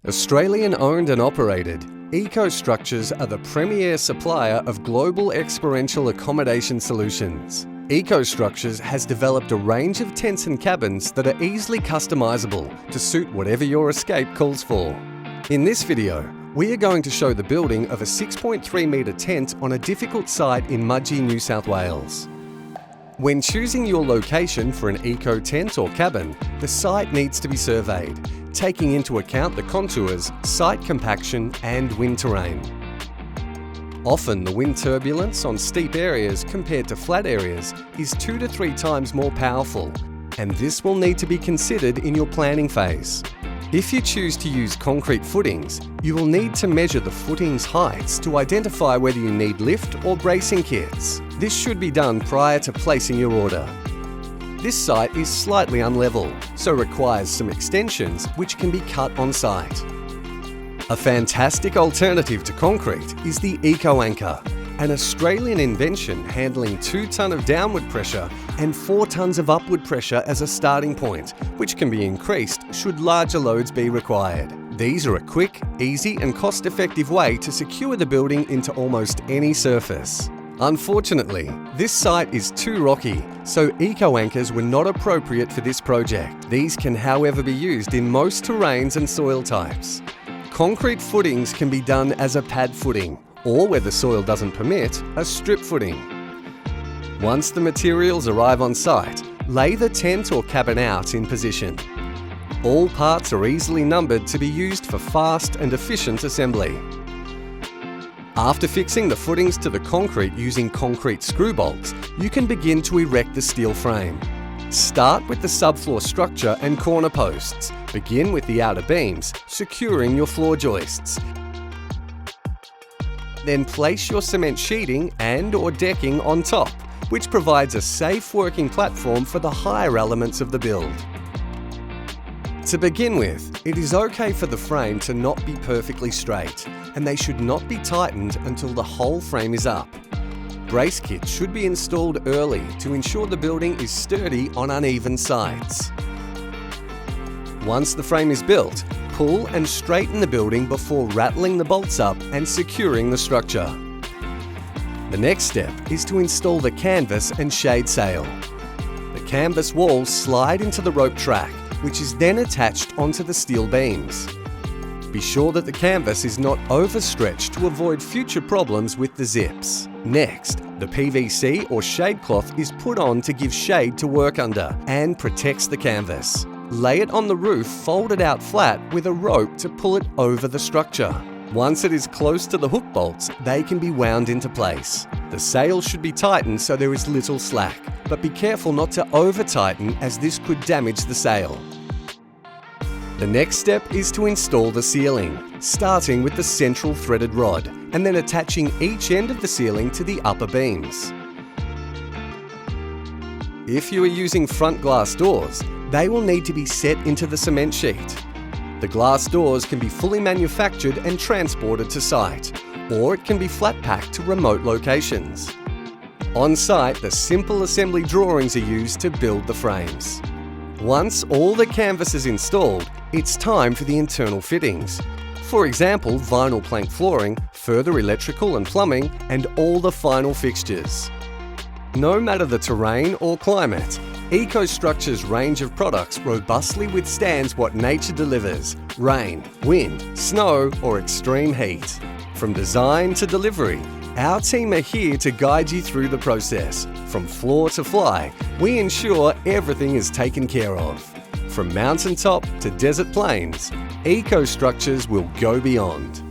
Australian owned and operated, EcoStructures are the premier supplier of global experiential accommodation solutions. EcoStructures has developed a range of tents and cabins that are easily customisable to suit whatever your escape calls for. In this video, we are going to show the building of a 6.3 metre tent on a difficult site in Mudgee, New South Wales. When choosing your location for an eco tent or cabin, the site needs to be surveyed, taking into account the contours, site compaction and wind terrain. Often the wind turbulence on steep areas compared to flat areas is 2 to 3 times more powerful, and this will need to be considered in your planning phase. If you choose to use concrete footings, you will need to measure the footings heights to identify whether you need lift or bracing kits. This should be done prior to placing your order. This site is slightly unlevel, so requires some extensions which can be cut on site. A fantastic alternative to concrete is the EcoAnchor, an Australian invention handling 2 tonne of downward pressure and 4 tonnes of upward pressure as a starting point, which can be increased should larger loads be required. These are a quick, easy and cost-effective way to secure the building into almost any surface. Unfortunately, this site is too rocky, so EcoAnchors were not appropriate for this project. These can however be used in most terrains and soil types. Concrete footings can be done as a pad footing, or where the soil doesn't permit, a strip footing. Once the materials arrive on site, lay the tent or cabin out in position. All parts are easily numbered to be used for fast and efficient assembly. After fixing the footings to the concrete using concrete screw bolts, you can begin to erect the steel frame. Start with the subfloor structure and corner posts. Begin with the outer beams, securing your floor joists. Then place your cement sheeting and/or decking on top, which provides a safe working platform for the higher elements of the build. To begin with, it is okay for the frame to not be perfectly straight, and they should not be tightened until the whole frame is up. Brace kits should be installed early to ensure the building is sturdy on uneven sides. Once the frame is built, pull and straighten the building before rattling the bolts up and securing the structure. The next step is to install the canvas and shade sail. The canvas walls slide into the rope track, which is then attached onto the steel beams. Be sure that the canvas is not overstretched to avoid future problems with the zips. Next, the PVC or shade cloth is put on to give shade to work under and protects the canvas. Lay it on the roof folded out flat with a rope to pull it over the structure. Once it is close to the hook bolts, they can be wound into place. The sail should be tightened so there is little slack, but be careful not to over-tighten as this could damage the sail. The next step is to install the ceiling, starting with the central threaded rod and then attaching each end of the ceiling to the upper beams. If you are using front glass doors, they will need to be set into the cement sheet. The glass doors can be fully manufactured and transported to site, or it can be flat packed to remote locations. On site, the simple assembly drawings are used to build the frames. Once all the canvas is installed, it's time for the internal fittings. For example, vinyl plank flooring, further electrical and plumbing, and all the final fixtures. No matter the terrain or climate, EcoStructures' range of products robustly withstands what nature delivers: rain, wind, snow, or extreme heat. From design to delivery, our team are here to guide you through the process. From floor to fly, we ensure everything is taken care of. From mountaintop to desert plains, EcoStructures will go beyond.